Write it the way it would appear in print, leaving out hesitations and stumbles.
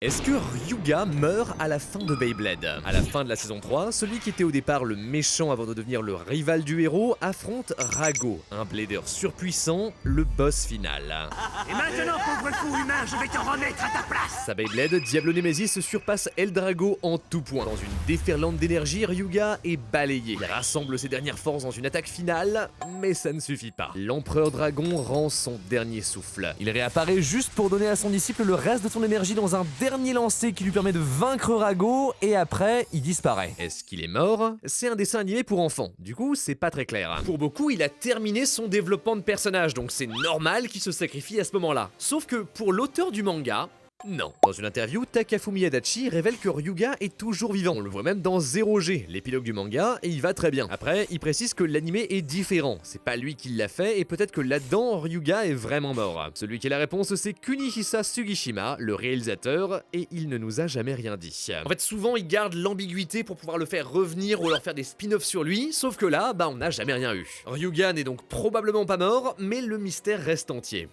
Est-ce que Ryuga meurt à la fin de Beyblade? À la fin de la saison 3, celui qui était au départ le méchant avant de devenir le rival du héros affronte Rago, un blader surpuissant, le boss final. Et maintenant, pauvre fou humain, je vais te remettre à ta place. Sa Beyblade, Diablo Nemesis surpasse Eldrago en tout point. Dans une déferlante d'énergie, Ryuga est balayé. Il rassemble ses dernières forces dans une attaque finale, mais ça ne suffit pas. L'Empereur Dragon rend son dernier souffle. Il réapparaît juste pour donner à son disciple le reste de son énergie dans un dernier lancer qui lui permet de vaincre Rago, et après, il disparaît. Est-ce qu'il est mort? C'est un dessin animé pour enfants, du coup, c'est pas très clair. Pour beaucoup, il a terminé son développement de personnage, donc c'est normal qu'il se sacrifie à ce moment-là. Sauf que pour l'auteur du manga, non. Dans une interview, Takafumi Adachi révèle que Ryuga est toujours vivant. On le voit même dans 0G, l'épilogue du manga, et il va très bien. Après, il précise que l'animé est différent. C'est pas lui qui l'a fait, et peut-être que là-dedans, Ryuga est vraiment mort. Celui qui a la réponse, c'est Kunihisa Sugishima, le réalisateur, et il ne nous a jamais rien dit. En fait, souvent, il garde l'ambiguïté pour pouvoir le faire revenir ou leur faire des spin-offs sur lui, sauf que là, on n'a jamais rien eu. Ryuga n'est donc probablement pas mort, mais le mystère reste entier.